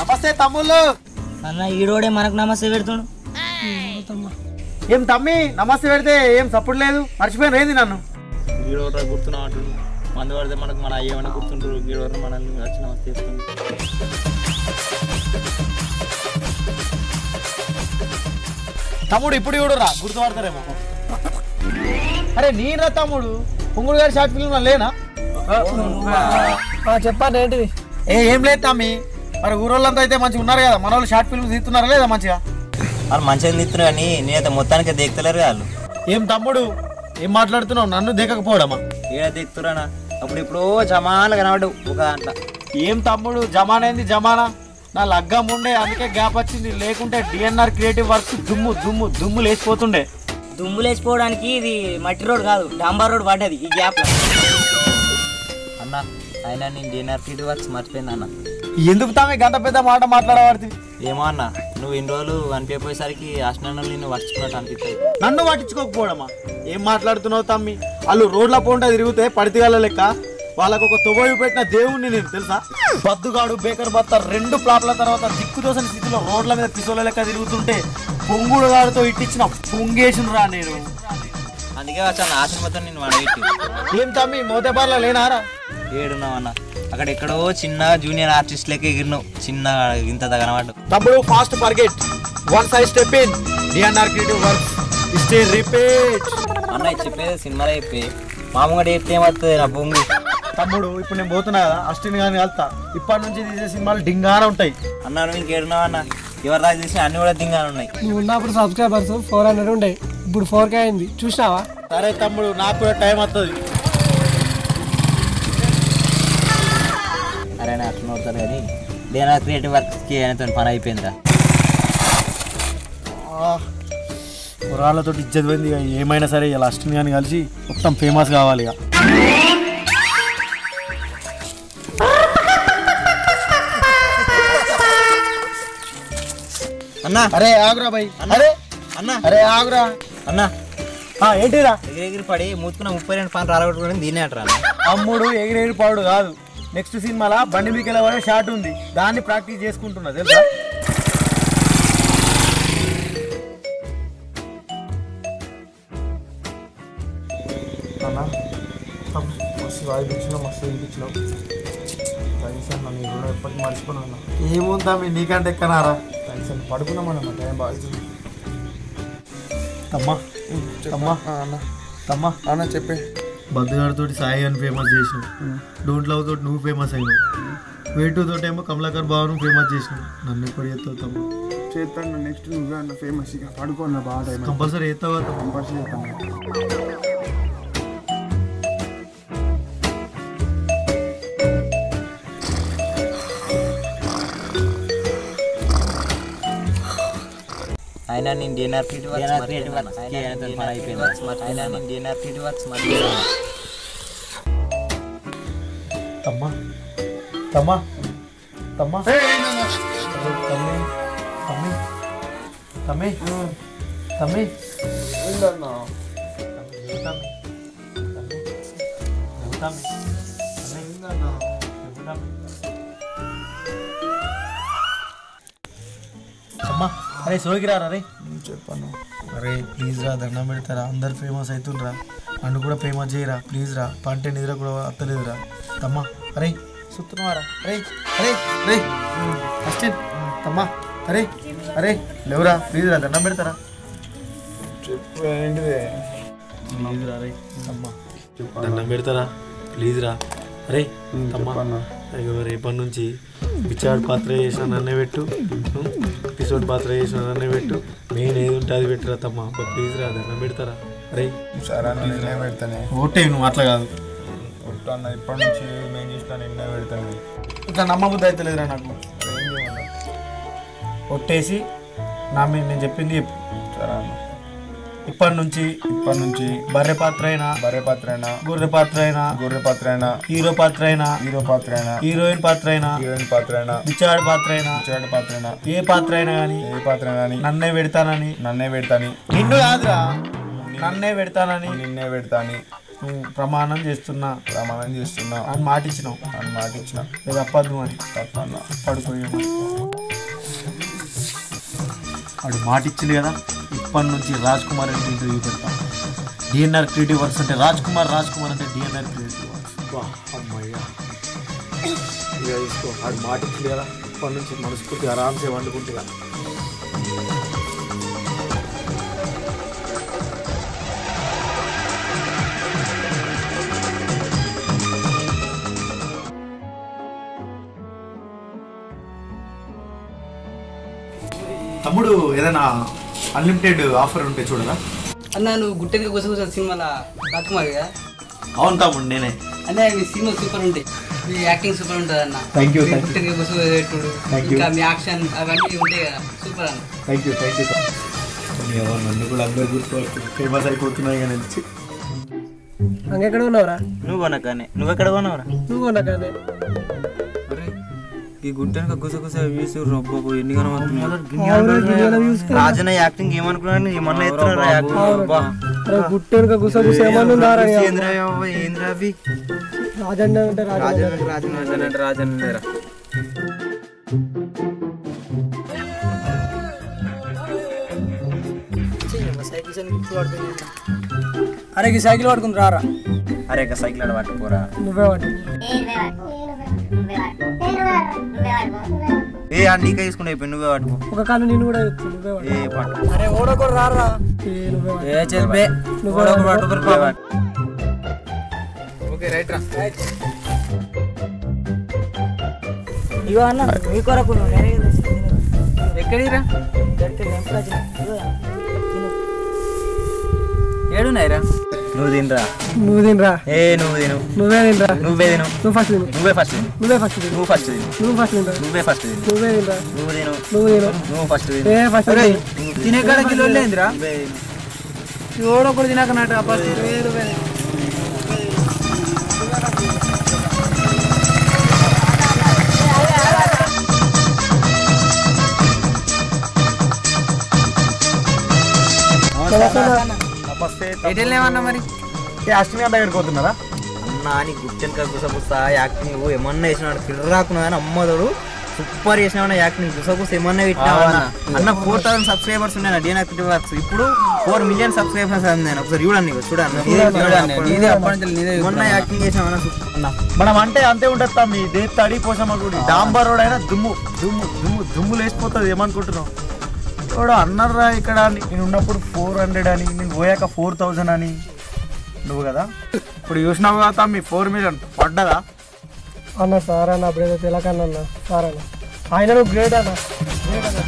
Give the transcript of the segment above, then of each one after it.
నమస్తే తమ్ముళ్ళు. అన్న ఈడోడే మనకు నమస్తే పెడుతుడు. ఏం తమ్మి నమస్తే పెడితే ఏం సప్పుడు లేదు, మర్చిపోయిన ఏంది నన్ను? గీడోర్రా గుర్తున్నా అంటుండు. మందు పడితే మనకు మన ఏమైనా గుర్తుంటారు. గీడోర్ర మనల్ని వచ్చి నమస్తే చెప్తుంది. తమ్ముడు ఇప్పుడు చూడురా, గుర్తుపడతారేమో. అరే నేనరా తమ్ముడు, పొంగుడు గారి షార్ట్ ఫిల్మ్ లేనా? చెప్పండి ఏంటిది? ఏం లేదు తమ్మి, మరి ఊరోళ్ళంతా అయితే మంచిగా ఉన్నారు కదా, మన వాళ్ళు షార్ట్ ఫిల్మ్స్ తీస్తున్నారా లేదా మంచిగా? వాళ్ళు మంచిగా తీస్తున్నారు కానీ నేనైతే మొత్తానికి దిగుతలేరు వాళ్ళు. ఏం తమ్ముడు ఏం మాట్లాడుతున్నావు? నన్ను దిగకపోవడమా? ఏడా దిగుతురానా? అప్పుడు ఇప్పుడు జమానా కనబడ్డు ఒక దాంట్లో. ఏం తమ్ముడు జమానా జమానా? నా లగ్గం ఉండే అందుకే గ్యాప్ వచ్చింది, లేకుంటే డిఎన్ఆర్ క్రియేటివ్ వర్క్స్ దుమ్ము దుమ్ము దుమ్ము లేచిపోతుండే. దుమ్ము లేచిపోవడానికి ఇది మట్టి రోడ్ కాదు, డాంబర్ రోడ్ పడ్డది ఈ గ్యాప్. అన్న అయినా నేను డిఎన్ఆర్ క్రియేటివ్ వర్క్స్ మర్చిపోయింది అన్న. ఎందుకు తామే గంట పెద్ద మాట మాట్లాడవాడితే? ఏమో అన్న, నువ్వు ఇన్ని రోజులు అనిపోయేసరికి అష్టనాలు నిన్ను పట్టించుకున్నట్టు అనిపిస్తుంది. నన్ను పట్టించుకోకపోవడమా? ఏం మాట్లాడుతున్నావు తమ్మి? వాళ్ళు రోడ్ల పోంట తిరిగితే పడితిగాల లెక్క వాళ్ళకు ఒక తొవ్వయి పెట్టిన దేవుణ్ణి నేను తెలుసా? బద్దుగాడు బేకర్ బత్త 2 ఫ్లాప్ల తర్వాత దిక్కుదోసని స్థితిలో రోడ్ల మీద పిసోల లెక్క తిరుగుతుంటే పొంగుడుగాడితో ఇట్టించిన పొంగేసిన రా నేను. అందుకే వచ్చాను ఆశ్రమతో నేను అడగట్టి. ఏం తమ్మి మోతేబార్లో లేనారా? ఏడున్నావు అన్న, అక్కడ ఎక్కడో చిన్న జూనియర్ ఆర్టిస్ట్ లెక్క ఎగిరినావు, చిన్న ఇంత కనబడ్డు. తమ్ముడు fast forget, once I step in DNR creative works stay repeat. అన్న చెప్పేది సినిమాలో చెప్పి మామూలుగా చెప్తే ఏమవుతుంది నా బొంగు. తమ్ముడు ఇప్పుడు నేను పోతున్నా కదా, అష్టిని కానీ వెళ్తా. ఇప్పటి నుంచి తీసే సినిమాలు డింగానే ఉంటాయి. అన్న నువ్వు ఇంకేడున్నావు అన్న, ఎవరి దాకా తీసిన అన్ని కూడా దింగానే ఉన్నాయి. నువ్వు ఉన్నప్పుడు సబ్స్క్రైబర్స్ 400 ఉండే, ఇప్పుడు 4K అయింది, చూసినావా? సరే తమ్ముడు, నాకు కూడా టైం వస్తుంది. అరే నా అట్లా అవుతారు కానీ డిఎన్ఆర్ క్రియేటివ్ వర్క్స్కి ఆయనతో పని అయిపోయిందిరా. కుర్రాళ్ళతో ఇజ్జత్ పోయింది. ఇక ఏమైనా సరే ఇలా అష్టిని కానీ కలిసి మొత్తం ఫేమస్ కావాలి ఇక. అన్నా అరే ఆగురా భయ్. అరే అన్న అరే ఆగురా అన్న ఏంటిరా? ఎగిరెగిరి పడి మూతుకున్న 32 పని రాలగొట్టుకుని దీనే అంటారా? అమ్ముడు ఎగిరేడు పాడు కాదు, నెక్స్ట్ సినిమాలో బండి మీకు వెళ్ళే షాట్ ఉంది, దాన్ని ప్రాక్టీస్ చేసుకుంటున్నా తెలుసా? అన్నా మస్తు వాయిపించినావు, మస్తు వినిపించినావు. కనీసం నన్ను కూడా ఎప్పటికీ మర్చిపోను అన్న. ఏముందా మీ నీకంటే ఎక్కనారా? కనీసం పడుకున్నామన్న టైం బాగా. తమ్మా తమ్మా అన్న తమ్మా అన్న చెప్పే. బద్దుగాడితో సాయి అని ఫేమస్ చేసినావు, డోంట్ లవ్ తోటి నువ్వు ఫేమస్ అయినావు, వేటు తోటేమో కమలాకర్ బాబు ఫేమస్ చేసినావు. నన్ను ఎప్పుడు చేస్తావు తమ్ముడు? చేస్తాను నెక్స్ట్ నువ్వే అన్న ఫేమస్. ఇక పడుకోన్న బాగా టైం కంపల్సరీ చేస్తావా? కంపల్సరీ చేస్తాను. అయినా నేను డిఎన్ఆర్ క్రియేటివ్ వర్క్స్ ఆయనతో పని అయిపోయింది. అయినా నేను డిఎన్ఆర్ క్రియేటివ్ వర్క్స్ మర్చిపోయాను. తమ్మా తమ్మా తమ్మా తమ్మి తమ్మి తమ్మి అమ్మా అరే సోకిరా రే. చెప్పాను. అరే ప్లీజ్ రా, దండం పెడతారా, అందరు ఫేమస్ అవుతుండ్రా, నన్ను కూడా ఫేమస్ చేయరా ప్లీజ్ రా. పంటే నిద్ర కూడా అత్తలేదురా తమ్మా. అరే సుత్తున్నారా? అరే అరే రే అస్టిన్ తమ్మా. అరే అరే లేవురా ప్లీజ్ రా, దండం పెడతారా? చెప్పు ఏంటిది? ప్లీజ్ రా రే తమ్మా, దండం పెడతారా ప్లీజ్ రా. అరే తమ్మా అయ్యో రేపటి నుంచి బిచ్చాడు పాత్ర చేసిన నన్నే పెట్టు, ఎపిసోడ్ పాత్ర చేసిన నన్నే పెట్టు, మెయిన్ ఏది ఉంటే అది పెట్టురా తమ్మా ప్లీజ్ రా, దండం పెడతారా? అరే సరే నిన్నే పెడతానే. ఓటే నువ్వు అట్లా కాదు, ఒట్టు అన్న ఇప్పటి నుంచి నేను చేసిన నిన్నే పెడతాను. ఇట్లా నమ్మబుద్ధి అయితే లేదురా నాకు. ఒట్టేసి నా మీద నేను చెప్పింది చెప్పు. సరే అన్న. ఇప్పటి నుంచి బర్రె పాత్ర అయినా గొర్రె పాత్ర అయినా హీరో పాత్ర అయినా హీరోయిన్ పాత్ర అయినా బిచ్చాడు పాత్ర అయినా ఏ పాత్ర అయినా కానీ నన్నే పెడతానని నిన్ను కాదురా, నన్నే పెడతానని ప్రమాణం చేస్తున్నా అని మాట ఇచ్చినావు ఇది తప్పదు అని పడుకోయి వాడు మాట ఇచ్చింది కదా ఇప్పటి నుంచి రాజ్ కుమార్ అంటే ఇంటర్వ్యూ పెడతాం డిఎన్ఆర్ క్రియేటివ్ వర్క్స్ అంటే రాజ్ కుమార్ అంటే డిఎన్ఆర్ క్రియేటివ్ వర్క్స్ అమ్మయ్యా ఇక తీసుకో వాడు మాట ఇచ్చింది కదా ఇప్పటి నుంచి మనస్ఫూర్తి ఆరామ్సే వండుకుంటే కదా తమ్ముడు ఏదైనా అన్లిమిటెడ్ ఆఫర్ ఉంటే చూడరా అన్న నువ్వు గుట్టెగా గుసగుస సినిమాల రాజ్కుమార్ కదా అవును తమ్ముడు నేనే అంటే మీ సినిమా సూపర్ ఉంటాయి మీ యాక్టింగ్ సూపర్ ఉంటుంది అన్న థ్యాంక్ యూ గుట్టెగా గుసగుస పెట్టుడు ఇంకా మీ యాక్షన్ అవన్నీ ఉంటాయి కదా సూపర్ అన్న థ్యాంక్ యూ నన్ను కూడా అందరూ గుర్తుపడుతుంది ఫేమస్ అయిపోతున్నాయి కానీ ఎక్కడ ఉన్నావురా నువ్వు కొనకానే నువ్వెక్కడ కొన్నావురా నువ్వు కొనకానే ఈ గుట్టెనక గుసగుస వ్యూస్ రొబ్బో ఎన్ని కనబడుతున్నాయి రాజన్న యాక్టింగ్ ఏమనుకున్నాను ఏమన్నా ఎత్తున్నా యాక్టింగ్ గుట్టెనక గుసగుస ఏమన్నారా ఏంద్రా అవి రాజన్న అంటే రాజన్న అరే ఈ సైకిల్ పట్టుకుని రారా అరే సైకిల్ ఆడ పట్టుకోరా నువ్వే వాటి ఏ నీకే తీసుకుని అయిపోయి నువ్వే పట్టుకో ఒక కాలు నేను కూడా నువ్వే వాటి ఏ పట్టు అరే ఓడొకరు రారా నువ్వే వాటి ఏ చెల్పే నువ్వే ఓకే రైట్ రా ఇగో అన్న మీ కొరకు ఎక్కడిరా ఏడున్నాయిరా నువ్వు తినరా నువ్వు తినరా ఏ నువ్వు తిను నువ్వే తినరా నువ్వే తిను నువ్వు ఫస్ట్ తిను నువ్వే ఫస్ట్ తిను నువ్వే ఫస్ట్ తిను నువ్వు ఫస్ట్ తిను నువ్వు ఫస్ట్ తినరా నువ్వే ఫస్ట్ తిను నువ్వే తినరా నువ్వు తిను నువ్వు తిను నువ్వు ఫస్ట్ తిను ఏ ఫస్ట్ తినే కాడ కిలో లేదురా నువ్వే తిను ఓడొకరు తినాక నాట ఫస్ట్ నమస్తే ఏమన్నా మరి అష్టమి దగ్గరికి పోతున్నారా అన్నా అని గుట్టెనక గుసగుస యాక్టింగ్ ఏమన్నా వేసినాడు కిర్రాకున్నా కానీ అమ్మదోడు సూపర్ చేసినా యాక్టింగ్ గుసగుస ఏమన్నా పెట్టినావు అన్న 4000 సబ్స్క్రైబర్స్ ఉన్నాయి డిఎన్ఆర్ క్రియేటివ్ వర్క్స్ ఇప్పుడు 4 మిలియన్ సబ్స్క్రైబర్స్ నేను ఒకసారి చూడండి మొన్న యాక్టింగ్ చేసినా మనం అంటే అంతే ఉంటుంది తమ్మి దే తడి పోసమ్మ గుడి డాంబర్ రోడ్ అయినా దుమ్ము లేచిపోతుంది ఏమనుకుంటున్నావు ఇప్పుడు అన్నారా ఇక్కడ నేను ఉన్నప్పుడు 400 అని నేను పోయాక 4000 అని నువ్వు కదా ఇప్పుడు చూసినావు కదా మీ 4 మిలియన్ పడ్డదా అన్న సార్ అన్న అప్పుడేదో తెలకన్నా అన్న సార్ అన్న ఆయన నువ్వు గ్రేట్ అన్న గ్రేట్ అన్న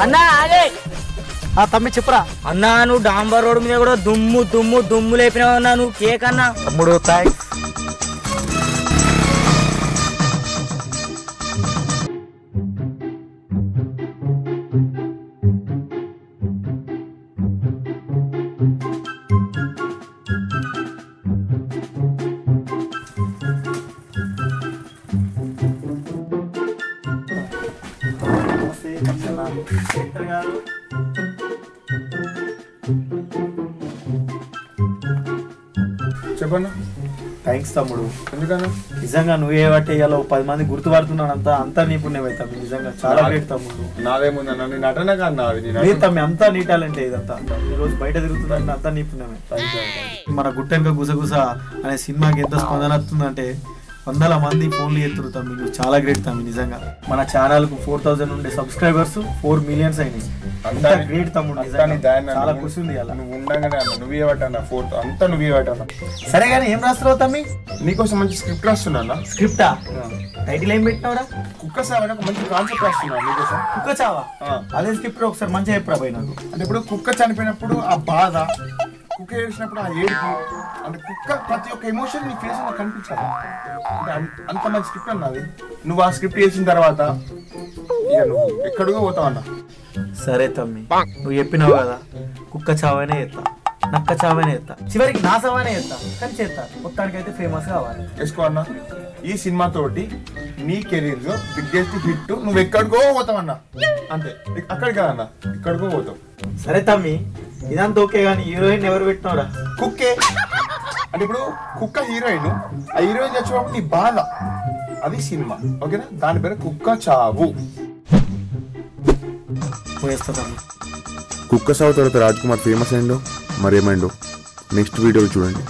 అన్నా అదే తమ్మి చెప్పరా అన్నా నువ్వు డాంబర్ రోడ్ మీద కూడా దుమ్ము లేపినావు అన్నా నువ్వు కేక్ అన్నా తమ్ముడు థ్యాంక్స్ చెప్పన్నా థ్యాంక్స్ తమ్ముడు ఎందుకన్నా నిజంగా నువ్వే బట్టి ఇవాళ 10 మంది గుర్తుపడుతున్నాను అంతా నీ పుణ్యం అవుతాం నిజంగా చాలా గ్రేట్ తమ్ముడు నాదేముందన్నా నీ నటన కాదు నాది లేదు తమ్మి అంతా నీ టాలెంట్ ఇదంతా ఈ రోజు బయట తిరుగుతుందంటే అంతా నీ పుణ్యమే మన గుట్టెనక గుసగుస అనే సినిమాకి ఎంత స్పందన వస్తుందంటే 100 మంది ఫోన్లు ఎత్తురు తమ్మి నువ్వు చాలా గ్రేట్ తమ్మి నిజంగా మన ఛానల్ కు 4000 ఉండే సబ్స్క్రైబర్స్ 4 మిలియన్స్ అయినాయి అంతా గ్రేట్ తమ్ముడు చాలా ఖుషి ఉంది అలా నువ్వు ఉండగానే అన్న నువ్వే పట్టన్నా ఫోటో అంతా నువ్వే పట్టన్నా సరే కానీ ఏం రాస్తున్నావు తమ్మి నీకోసం మంచి స్క్రిప్ట్ రాస్తున్నా స్క్రిప్టా టైటిల్ ఏం పెట్టినావురా కుక్క సార్ ఒక మంచి కాన్సెప్ట్ రాస్తున్నా నీకోసం కుక్క చావా అదే స్క్రిప్ట్ ఒకసారి మంచిగా చెప్పరా పోయి నాకు అంటే ఇప్పుడు కుక్క చనిపోయినప్పుడు ఆ బాధ కుక్క ఏడిచినప్పుడు ఆ ఏడుపు అంటే కుక్క ప్రతి ఒక్క ఎమోషన్ నీ ఫేస్ లో కనిపించాలి అంటే అంత మంచి స్క్రిప్ట్ అన్నది నువ్వు ఆ స్క్రిప్ట్ చేసిన తర్వాత ఇక నువ్వు ఎక్కడికో పోతావు అన్న సరే తమ్మి నువ్వు చెప్పినావు కదా కుక్క చావనే ఎత్తా నక్క చావనే చేస్తా, చివరికి నా సవానే చేస్తా, కానీ చేస్తా. మొత్తానికి అయితే ఫేమస్ కావాలి. వేసుకో అన్న. ఈ సినిమా తోటి నీ కెరీర్ లో బిగ్గెస్ట్ హిట్. నువ్వు ఎక్కడికో పోతావు అన్న, అంతే. అక్కడికి కాదన్న, ఇక్కడికో పోతావు. సరే తమ్మి, ఇదంతా ఓకే, కానీ హీరోయిన్ ఎవరు పెట్టినవరా? కుక్కే. అంటే ఇప్పుడు కుక్క హీరోయిన్, ఆ హీరోయిన్ చచ్చిపోవడం నీ బాధ, అది సినిమా. ఓకేనా? దాని పేరు కుక్క చావు. పోయేస్తా తమ్మి. కుక్క సావు తర్వాత రాజ్ కుమార్ ఫేమస్ అయిందో మరేమైందో నెక్స్ట్ వీడియోలో చూడండి.